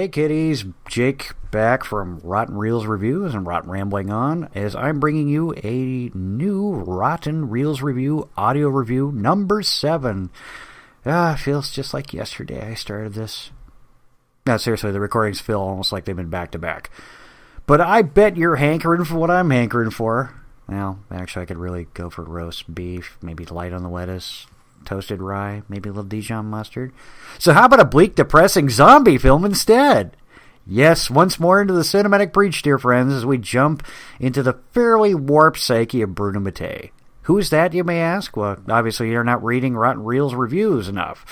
Hey kiddies, Jake back from Rotten Reelz Reviews and Rotten Rambling On as I'm bringing you a new Rotten Reelz Review audio review number 7. Feels just like yesterday I started this. No, seriously, the recordings feel almost like they've been back to back. But I bet you're hankering for what I'm hankering for. Well, actually I could really go for roast beef, maybe light on the lettuce, toasted rye, maybe a little Dijon mustard. So how about a bleak, depressing zombie film instead? Yes, once more into the cinematic breach, dear friends, as we jump into the fairly warped psyche of Bruno Matte. Who is that, you may ask? Well, obviously you're not reading Rotten Reelz reviews enough.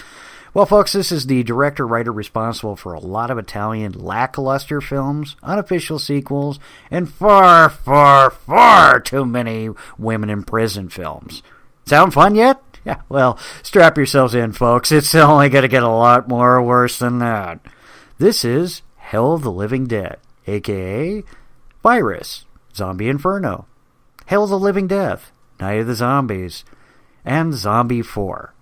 Well, folks, this is the director-writer responsible for a lot of Italian lackluster films, unofficial sequels, and far, far, far too many women in prison films. Sound fun yet? Yeah, well, strap yourselves in, folks. It's only going to get a lot more worse than that. This is Hell of the Living Dead, a.k.a. Virus, Zombie Inferno, Hell of the Living Death, Night of the Zombies, and Zombie 4.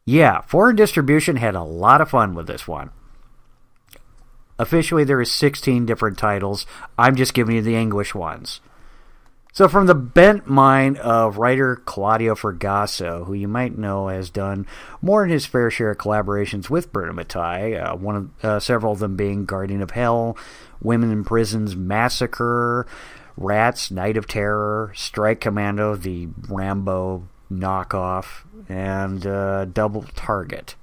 Yeah, foreign distribution had a lot of fun with this one. Officially, there is 16 different titles. I'm just giving you the English ones. So from the bent mind of writer Claudio Fragasso, who you might know has done more than his fair share of collaborations with Bruno Matte, several of them being Guardian of Hell, Women in Prisons Massacre, Rats, Night of Terror, Strike Commando, the Rambo knockoff, and Double Target.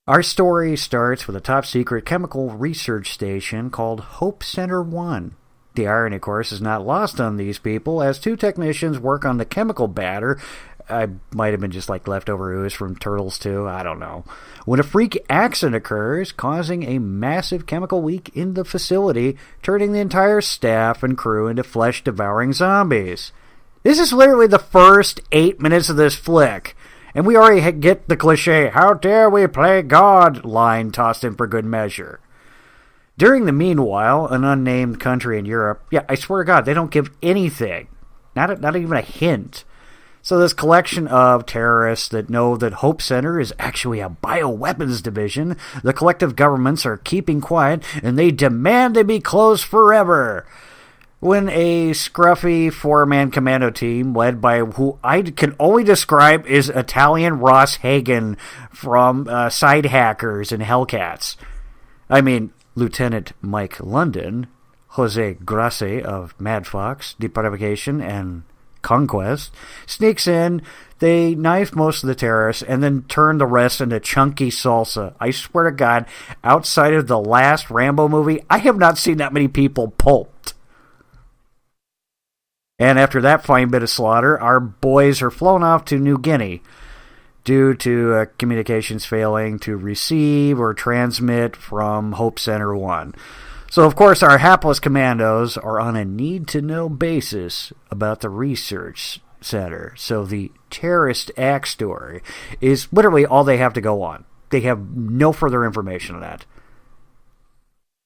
Our story starts with a top-secret chemical research station called Hope Center 1. The irony, of course, is not lost on these people, as two technicians work on the chemical batter. I might have been just like leftover ooze from Turtles 2, I don't know. When a freak accident occurs, causing a massive chemical leak in the facility, turning the entire staff and crew into flesh-devouring zombies. This is literally the first 8 minutes of this flick, and we already get the cliche, "How dare we play God" line tossed in for good measure. During the meanwhile, an unnamed country in Europe, yeah, I swear to God, they don't give anything. Not even a hint. So this collection of terrorists that know that Hope Center is actually a bioweapons division, the collective governments are keeping quiet, and they demand they be closed forever. When a scruffy four-man commando team led by who I can only describe as Italian Ross Hagen from Side Hackers and Hellcats. I mean, Lieutenant Mike London, Jose Grace of Mad Fox, Deprivation, and Conquest, sneaks in. They knife most of the terrorists and then turn the rest into chunky salsa. I swear to God, outside of the last Rambo movie, I have not seen that many people pulped. And after that fine bit of slaughter, our boys are flown off to New Guinea due to communications failing to receive or transmit from Hope Center 1. So, of course, our hapless commandos are on a need-to-know basis about the research center. So the terrorist act story is literally all they have to go on. They have no further information on that.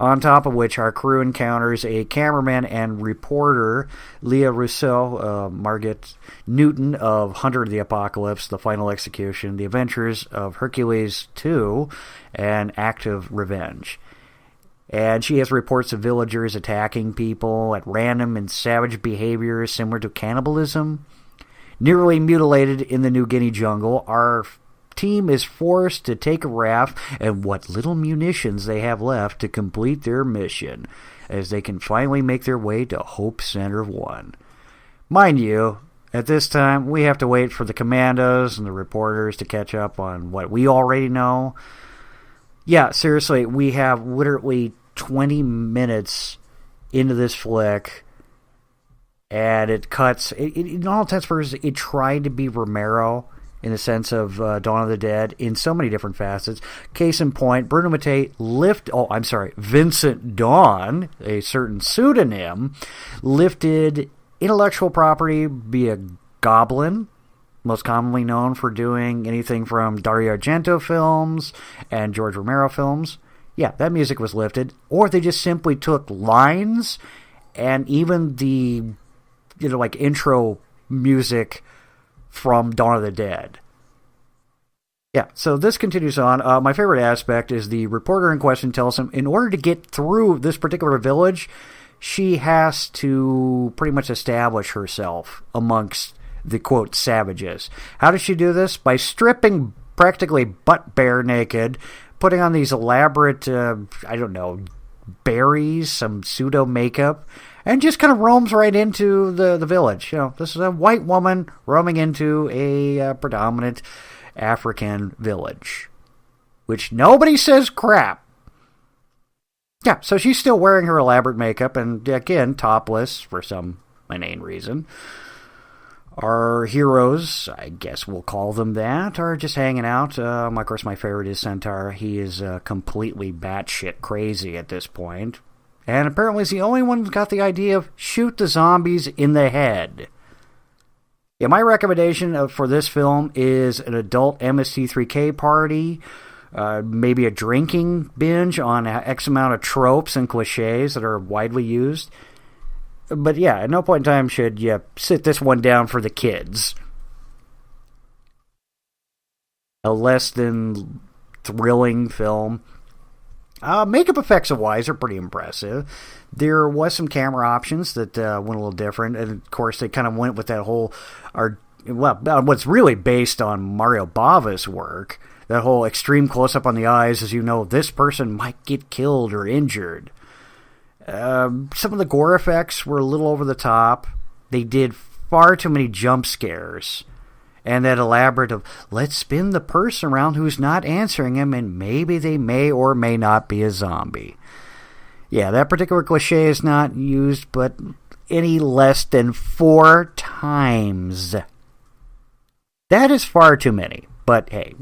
On top of which, our crew encounters a cameraman and reporter, Leah Rousseau, Margaret Newton of Hunter of the Apocalypse, The Final Execution, The Adventures of Hercules 2, and Act of Revenge. And she has reports of villagers attacking people at random and savage behaviors similar to cannibalism. Nearly mutilated in the New Guinea jungle, our team is forced to take a raft and what little munitions they have left to complete their mission, as they can finally make their way to Hope Center 1. Mind you, at this time, we have to wait for the commandos and the reporters to catch up on what we already know. Yeah, seriously, we have literally 20 minutes into this flick, and it cuts, in all intents and purposes, it tried to be Romero in the sense of Dawn of the Dead in so many different facets. Case in point, Bruno Matte Vincent Dawn, a certain pseudonym, lifted intellectual property via Goblin, most commonly known for doing anything from Dario Argento films and George Romero films. Yeah, that music was lifted. Or they just simply took lines and even the, intro music from Dawn of the Dead. Yeah, so this continues on. My favorite aspect is the reporter in question tells him in order to get through this particular village, she has to pretty much establish herself amongst the, quote, savages. How does she do this? By stripping practically butt bare naked, putting on these elaborate, berries, some pseudo makeup, and just kind of roams right into the village. This is a white woman roaming into a predominant African village, which nobody says crap. Yeah, so she's still wearing her elaborate makeup and, again, topless for some inane reason. Our heroes, I guess we'll call them that, are just hanging out. Of course, my favorite is Centaur. He is completely batshit crazy at this point. And apparently he's the only one who's got the idea of shoot the zombies in the head. Yeah, my recommendation for this film is an adult MST3K party, maybe a drinking binge on X amount of tropes and cliches that are widely used. But yeah, at no point in time should you sit this one down for the kids. A less than thrilling film. Makeup effects wise are pretty impressive. There was some camera options that went a little different, and of course they kind of went with that whole, what's really based on Mario Bava's work, that whole extreme close-up on the eyes as you know this person might get killed or injured. Some of the gore effects were a little over the top. They did far too many jump scares. And that elaborate of, let's spin the person around who's not answering him, and maybe they may or may not be a zombie. Yeah, that particular cliche is not used, but any less than 4 times. That is far too many. But hey,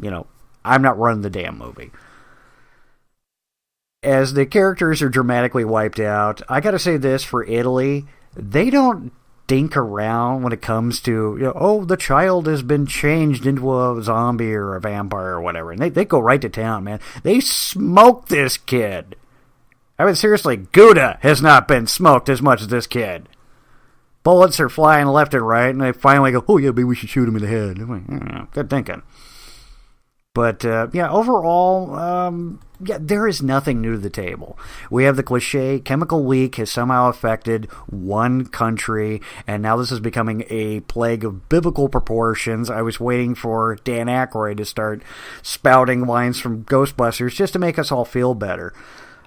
I'm not running the damn movie. As the characters are dramatically wiped out, I gotta say this for Italy, they don't dink around when it comes to, the child has been changed into a zombie or a vampire or whatever. And they go right to town, man. They smoke this kid. I mean, seriously, Gouda has not been smoked as much as this kid. Bullets are flying left and right, and they finally go, oh yeah, maybe we should shoot him in the head. I'm like, good thinking. But, overall, there is nothing new to the table. We have the cliche, chemical leak has somehow affected one country, and now this is becoming a plague of biblical proportions. I was waiting for Dan Aykroyd to start spouting lines from Ghostbusters just to make us all feel better.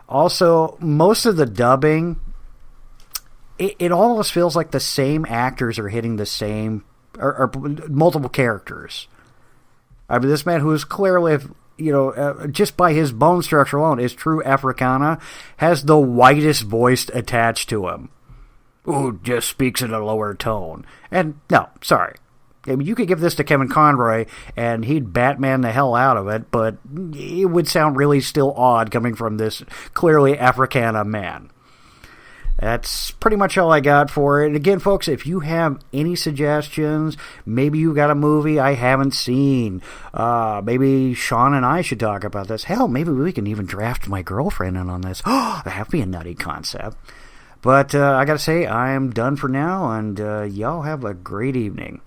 Also, most of the dubbing, it almost feels like the same actors are hitting the same, or multiple characters. I mean, this man who is clearly, just by his bone structure alone, is true Africana, has the whitest voice attached to him. Who just speaks in a lower tone. And, no, sorry. I mean, you could give this to Kevin Conroy, and he'd Batman the hell out of it, but it would sound really still odd coming from this clearly Africana man. That's pretty much all I got for it. And again, folks, if you have any suggestions, maybe you got a movie I haven't seen, maybe Sean and I should talk about this. Hell, maybe we can even draft my girlfriend in on this. Oh, that'd be a nutty concept. But I got to say, I am done for now, and y'all have a great evening.